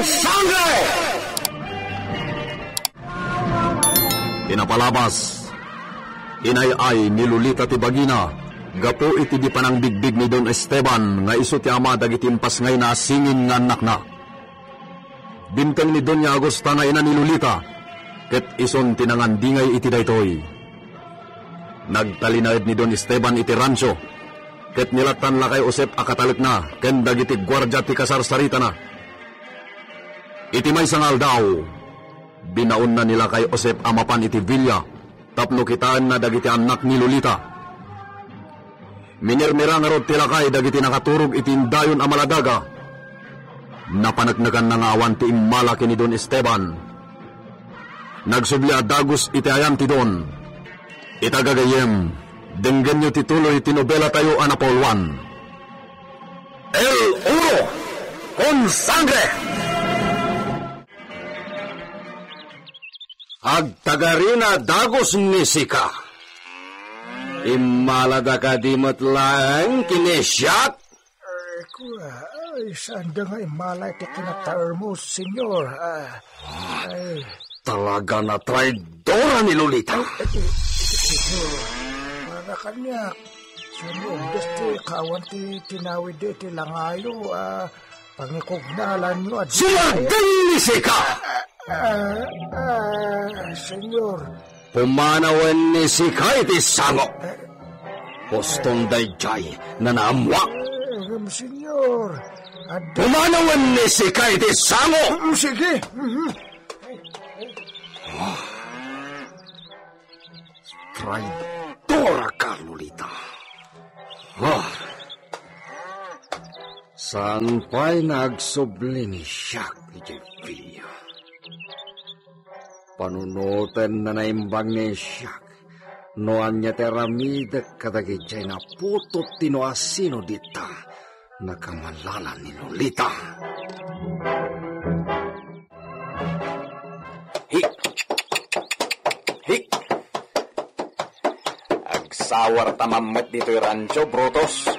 sangre! Tinapalabas, inay-ay ni Lolita ti Bagina, gapo iti di panang bigbig ni Don Esteban, nga iso ti ama dagitimpas ngay na singin nga anak na. Bintang ni Doña Agosta na ina ni Lolita, ket ison tinangandingay iti daytoy. Nagtalinaid ni Don Esteban iti rancho, ket nilatan la kay Josep akatalik na, ken dagiti gwardya ti kasarsarita na. Iti may sangal daw, binaon na nila kay Josep amapan iti villa, tapno kitaan na dagiti anak ni Lolita. Minirmira nga rod tilakay dagiti nakaturog iti indayon a maladaga. Napanagnagan na nga awan ti immalaki ni Don Esteban. Nagsubli a dagos iti ayam ti Don. Itagagayem, denggan nyo tituloy tinobela tayo anapolwan. El Oro con Sangre! Agtagarina dagos ni Sika. Imalada ka di matlang kinesyak? Ay, sanda nga imalay ti kinataar mo, senyor. Talaga na traidora ni Lolita. Senyor, para kanya, senyor, desti kawan ti tinawid ti langayo, pangikugnalan nyo. Silagay ni Sika! Senyor. Pumanawan ni Sika iti sangok. Postong dayjay na naamwak. Senyor. Pumanawan ni Sika iti sangok. Sige. Traidora ka, Lolita. Saan pa'y nagsubli ni Siak iti Villa? Panunutan na naimbang ni Siak, noan niya teramidak kadagijay na putot tino asino dita, nakamalala ni Lolita. Agsawar tamamat dito yung rancho, Brutos.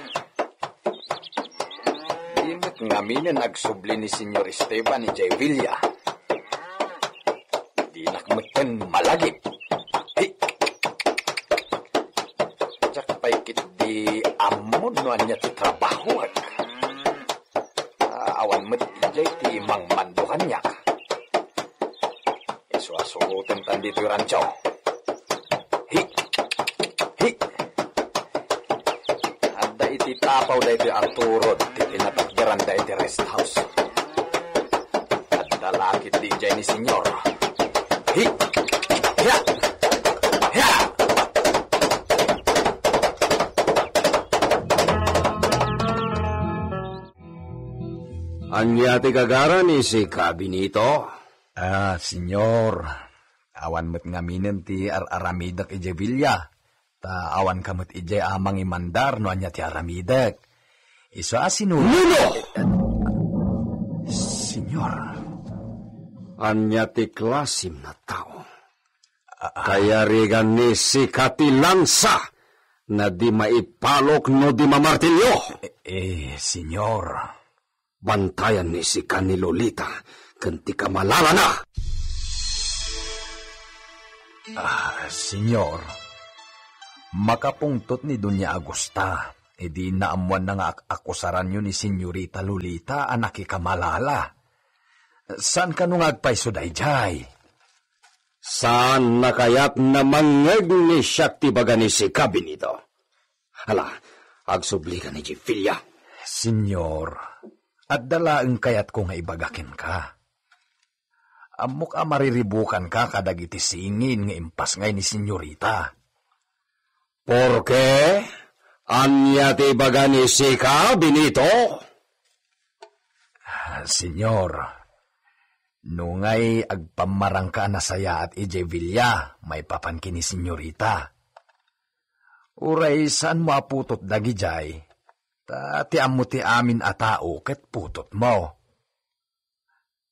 Dimit ngamin na nagsubli ni Senyor Esteban ni Jay Villa. Nakmatan malagip. Tsak pa'y kit di amon no anya ti trabaho. Awan met ijay ti mangmanduhan niya. Isuasugutin tan dito yung rancho. Ada iti tapaw da iti Arturo ti pinatakyaran da iti rest house. At dalakit di ijay ni Senyor. Anya ti kagara ni Sika, Benito? Senyor, awan mo't ngaminen ti aramidak ije Villa. Ta awan kamot ije amang imandar no anya ti aramidak. Iso asino... Nuno! Senyor. Anya ti klasim na tao. Kaya rigan ni Sika ti lansa na di maipalok no di mamartilyo. Senyor. Bantayan ni Sika ni Lolita kanti ka malala na. Senyor. Makapungtot ni Doña Agosta. Di naamuan na nga akusaran nyo ni Senyorita Lolita anak ikamalala. Saan ka nung agpaiso dayjay? Saan na kaya't namangeg ni siya tibaga ni Sika, Benito? Hala, agsubli ka ni Villa. Senyor, at dalaang kayat ko nga ibagakin ka. Amok mariribukan ka kadagiti singin nga impas ngay ni Senyorita. Porke? Anya tibaga ni Sika, Benito? Senyor, nungay agpamarang ka na saya at ije Villa, may papankin ni Senyorita. Uray, saan mo aputot dagijay? Tiam mo ti amin a tao ket putot mo.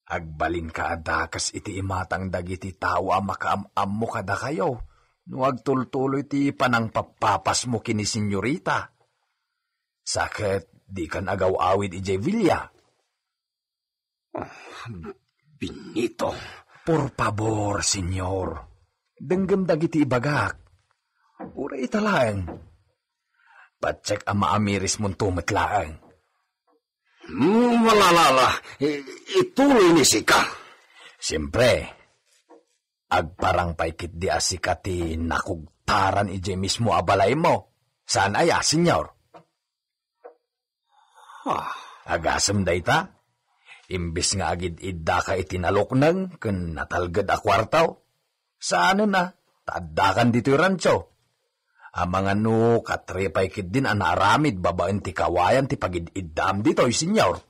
Agbalin ka adakas iti imatang dagiti tao a makaam-am mo kada kayo, no agtultuloy ti panang papapas mo kini Senyorita. Sakit di kan agaw-awid ije Villa. Benito. Por favor, senyor. Denggam dagiti ibagak. Ura italaang. Patsek ang maamiris mong tumatlaang. Malalala. Ituloy ni Sika. Siyempre, agparang paikit di asika ti nakugtaran ije mismo abalay mo. Saan aya, senyor? Agasam day ta? Imbis nga agid idda ka itinalok nang kun natalgad a kwartaw. Saan na? Taddakan dito yung rancho. Ang mga no katrepay kid din ang naaramid babaen ti kawayan ti pagid-iddam dito, senyor.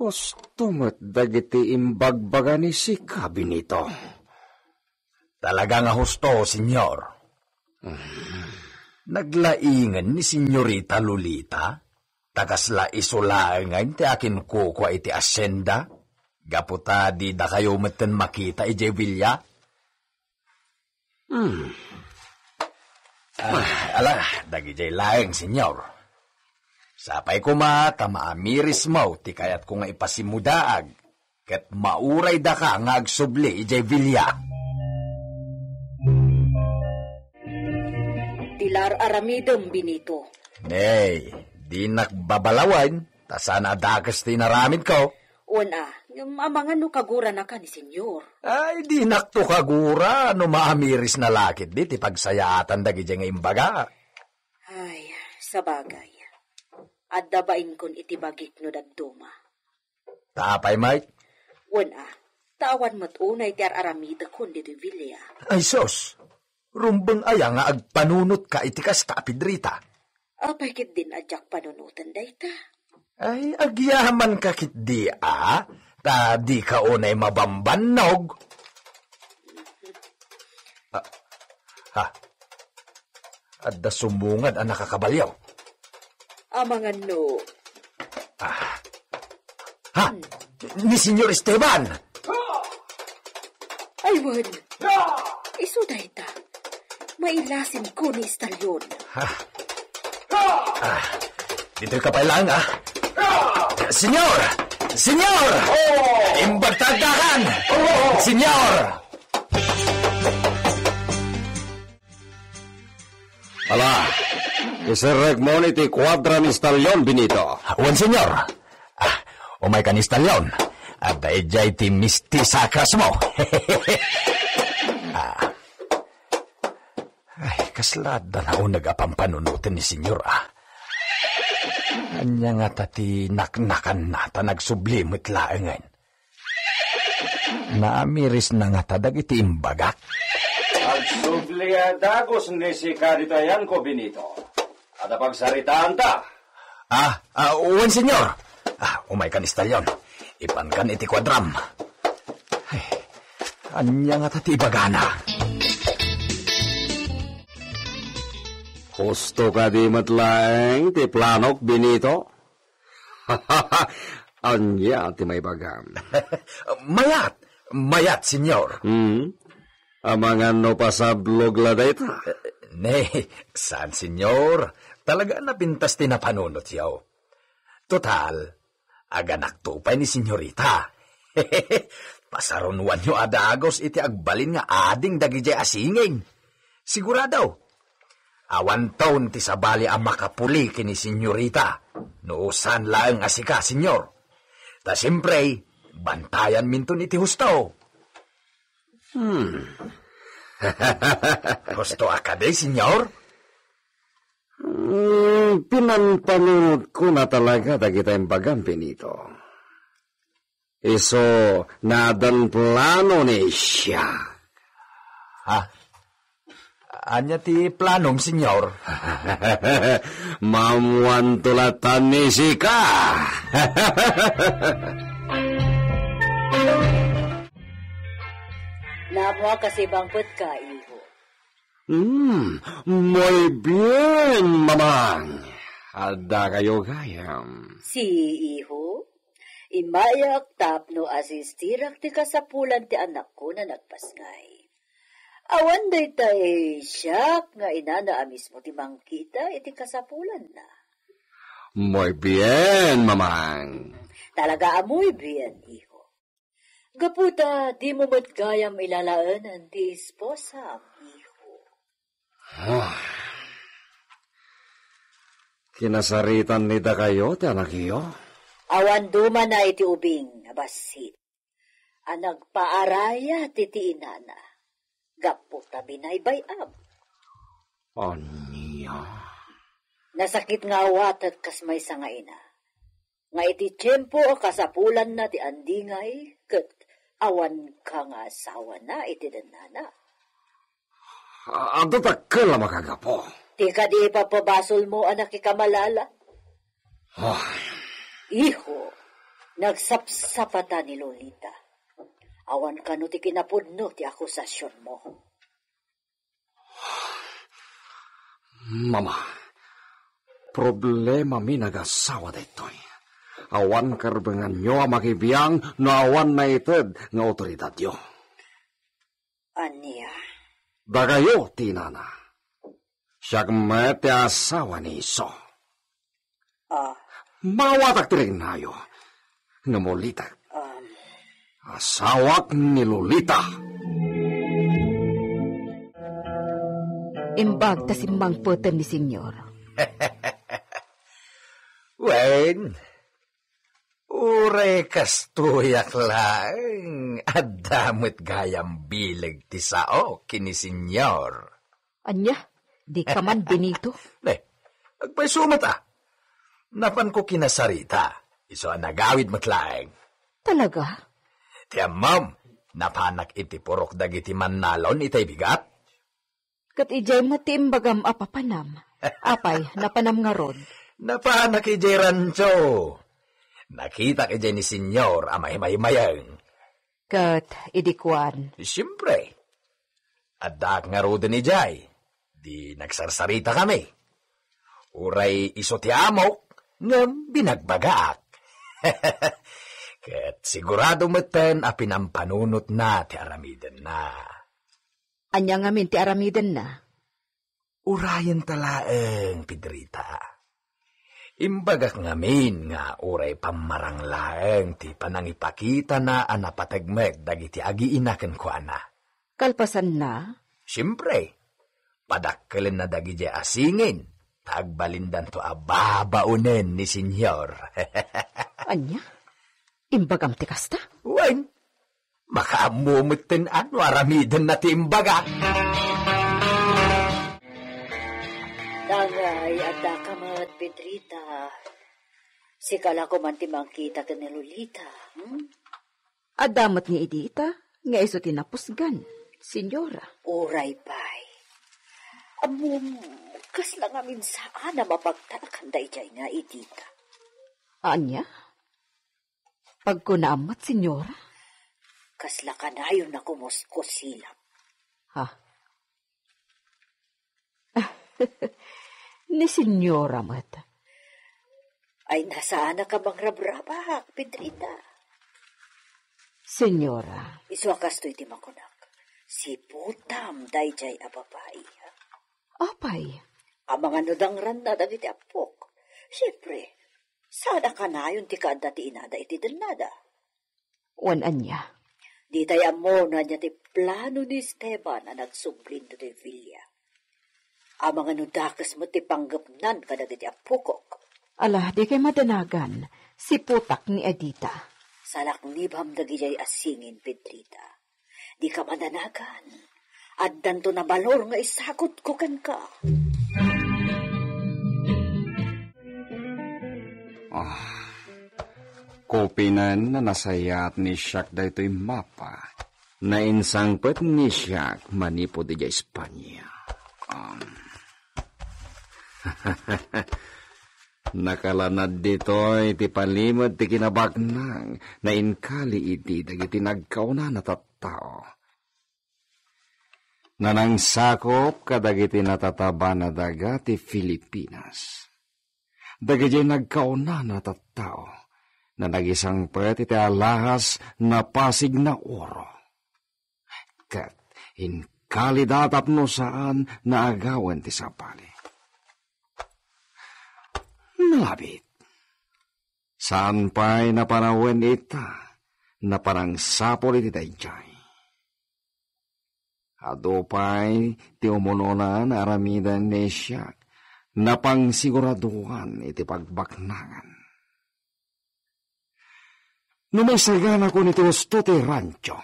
Husto mo't dagiti imbagbaga ni Sika, Benito. Talaga nga husto, senyor. Naglaingan ni Senyorita Lolita, tagasla isulaangan ti akin kukwa iti asyenda, gaputa di da kayo meten makita ije Villa. Ala, dagi jay laeng, senyor. Sapay ko maamiris mo, ti kayat ko nga ipasimudaag, ket mauray da ka nga agsubli ije Villa. Pilar aramidem, Benito. Nay, di nakbabalawan, tasana adagas tinaramid ko. Una, amangan no kagura na ka ni senyor. Ay, di nakto kagura, no maamiris na lakit di, ti pagsayaatan dagi dyan nga imbaga. Ay, sabagay. At dabain kon itibagik no dagduma. Tapay, Mike? Una, tawan mo't unay ti aramida kon dito Villa. Ay, sos, rumbang aya nga agpanunot ka itikas ta apidrita. Apay kit din adyak panunutan dayta. Ay, agyaman ka kit di ta di ka unay mabambannog. Adda sumbungad ang nakakabalyaw. Amangan no. Ni Senyor Esteban! Ay, wan. Iso dayta. Mailasin ko ni Stalyon. Dito ka pa lang, Senyor! Senyor! Imbagtagdakan! Senyor! Ala, isirek mo ni ti kwadra ni Stalyon, Benito. Wan, senyor. Umay ka ni Stalyon. At daijay ti misti sakras mo. Ay, kaslada na nagapampanunutin ni senyor, Anya nga tati naknakan na ta nagsublimit laengan. Naamiris na nga ta dagiti imbagak. Agsubliadagos ni Sika dito yan ko, Benito. At pagsaritaan ta. Uwan, senyor. Umay ka ni Stalyon. Ipan kan iti kwadram. Ay, anya nga tati ibagana. Husto ka di matlaeng ti planok, Benito? Anya ti may bagam. Mayat, senyor. Amangan no pasablog la dayta. Nay, saan, senyor? Talaga napintas tinapanunot yaw. Total, aganak tupay ni senyorita. Pasarunuan nyo adagos iti agbalin nga ading dagijay asinging. Sigurado. Awan taon ti sabali ang makapuli kini senyorita. Noosan lang asika, senyor. Ta siyempre, bantayan minton iti husto. Gusto akade, senyor? Pinanpanunod ko na talaga dagita yung bagam, Benito. Iso, nadan plano ni siya. Anya ti planom, senyor? Mamuan tulatan ni Sika. Namuha kasi bangpet ka, iho. Muy bien, mamang. Ada kayo gayam. Si iho? Imayak tapno asistirak ti kasapulan ti anak ko na nagpasngay. Awan day tayo siyak nga inana mismo ti mangkita iti kasapulan na. Muy bien, mamang. Talaga amoy bien, iho. Gaputa, di mo mo't gayam ilalaanan ti esposa, iho. Kinasaritan nita kayo, ti anak iyo? Awan duman na iti ubing, abasit. Anag paaraya titi inana. Gaputa binaybayab. Anya? Nasakit nga awatat kas may sangaina. Nga iti tiyempo kasapulan na ti andingay, kat awan ka nga asawa na iti danana. Ado takkel makagapo. Ti ka di papabasol mo anak ikamalala. Iho, nagsapsapata ni Lolita. Awan ka no ti kinapudno ti akusasyon mo. Mama, problema mi nagasawa ditoy. Awan karbengan nyo makibiyang no awan na ited nga otoridad yo. Ania? Dagayo, tinana. Siyak met ti asawa ni Iso. Mawatak ti rin nayo. Nga molita. Asawak ni Lolita. Imbag ta simbang putem ni senyor. Wen, uray kastuyak lang. Adamot gayam bilag ti sao kini senyor. Anya, di ka man binito. Agpasumat Napan ko kinasarita. Iso ang nagawid matlaeng. Talaga? Ma'am, napanak iti purok dagiti mannalon itay bigat. Kat ijay mo ti imbagam apapanam. Apay, napanam nga rod. Napanak ijay rancho. Nakita ijay ni senyor amay mayang. Kat idikwan. Siyempre. Adak nga rod ni Jay. Di nagsarsarita kami. Uray iso ti amok nga binagbagaak. Ket sigurado meten a pinampanunot na ti aramiden na. Anya nga min ti aramiden na? Urayan talaeng, Pedrita. Imbagak ngamin nga uray pamaranglaeng ti panangipakita na anapatagmek dagiti agiinaken ko ana. Kalpasan na? Siyempre, padakkelin na dagiti asingin. Tagbalindan to ababaunen ni senyor. Anya? Imbagam ti kasta? Wen, makaamumutin ano aramiden na ti imbaga. Dangay, adda ka mat, Pedrita. Sikala ko man ti mangkita ka ni Lolita. Adamat ni Edita, nga iso tinapusgan, senyora. Uray bay. Kas lang amin saan na mapagtalakan da ijay nga Edita. Anya? Pagkunaamat, senyora? Kasla ka na yun na kumuskos silap. Ha? Ni senyora mat. Ay nasaan na ka bang rabrabak, Pedrita? Senyora. Iswakas to'y timakunak. Si putam da ijay ababae. Apay? Ang mga nudangran na dagiti apok. Siyempre, sana ka na yun ti kaanda ti inada iti danada. Wan anya. Di tayo mo na niya ti plano ni Esteban na nagsublin to ti Villa. Ang mga nudakas mo ti panggapnan kadagiti apokok. Ala, di kay madanagan. Si putak ni Edita. Salak nibam dagijay asingin, Pedrita. Di ka madanagan. At danto na balor nga isakot ko kan ka. Kopinan na nasayat ni Siak da ito'y mapa na insangpet ni Siak manipo di ja Espanya. Nakalanad dito'y ti palimod ti kinabagnang na inkali iti dagiti nagkauna na tattao. Nanangsakop kadagiti natataba na daga ti Pilipinas. Dagiti nagkauna na tattao na nagisang pet iti alahas na pasig na oro. Kat inkalidatap no saan na agawan ti sapali. Nalabit. Saan pa'y napanawen ita, na parang sapol iti dayjay. Ado pa'y ti umununan aramidan ni Siak, na pang siguraduhan iti pagbaknangan. Numaysagan ako niti husto ti rancho.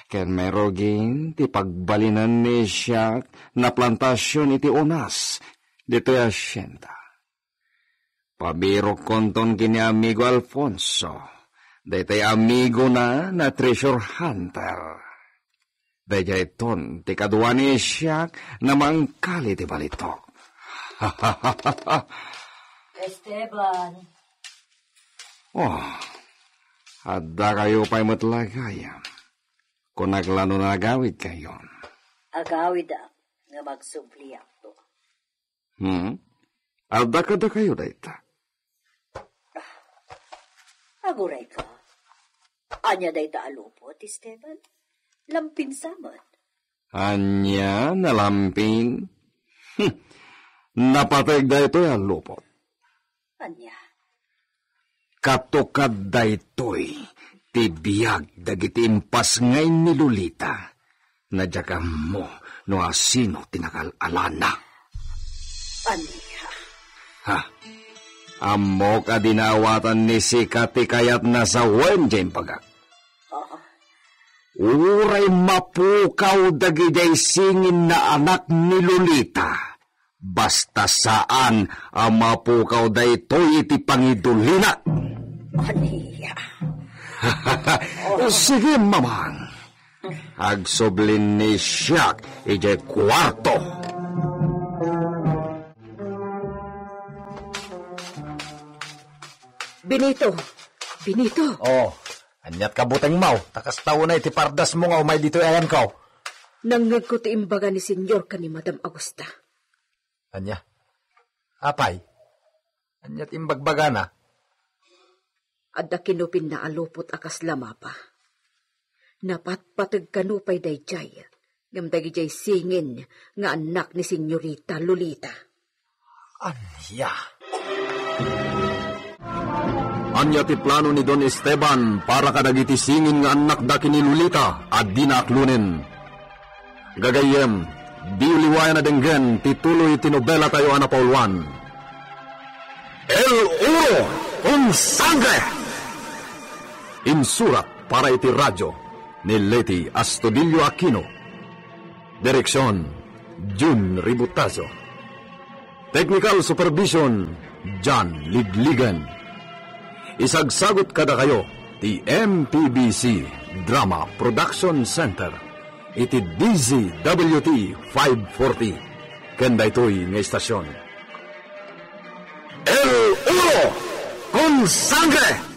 Ken merogin ti pagbalinan ni Siak na plantasyon iti unas, dito asyenda. Pabirok konton kini amigo Alfonso, dito amigo na treasure hunter. Daya iton ti kadwa ni Siak na mangkali ti balitok. Esteban. Oh, adda kayo pa'y matlagayan. Kung naglano na agawid kayo. Agawid nga magsubli ako. Adda kada kayo dayta. Aguray ka. Anya dayta alupot, Esteban. Lampin saman. Anya na lamping? Napatag daytoy alupot. Anya? Katukad daytoy, tibiyag dagiti impas ngay ni Lolita. Nadyaga mo no asino tinakal-alana. Anya? Ha? Amok a dinawatan ni Sikati kayat nasa wenjen pagak. Uray mapukaw dagiday singin na anak ni Lolita. Basta saan ang mapukaw daytoy iti pangidulina. Anya? Sige, mamang. Agsoblin ni Siak ije kwarto. Benito. Oh, anyat ka buteng mau. Takas tao na iti pardas mo nga umay dito ayan ka. Nanggag ko ti imbaga ni Senyor ka ni Madam Augusta. Anya? Apay? Anyat imbagbaga na? Adda kinupin na alupot akas lamapa. Napatpatag kanupay dayjay. Ngamdagi jay singin nga anak ni Senyorita Lolita. Anya? Anya ti plano ni Don Esteban para kadagiti singin nga anak daki ni Lolita at di naaklunin. Gagayem, di uliwayan na denggen tituloy tinobela tayo ana Pauluan. El Uro con Sangre! Insurat para iti radyo ni Leti Astudillo Aquino. Direksyon, Jun Ributazo. Technical Supervision, John Ligligan. Isagsagot kada kayo, ti MPBC Drama Production Center. Iti DZWT 540. Kenda ito'y nga istasyon. El Uro con Sangre!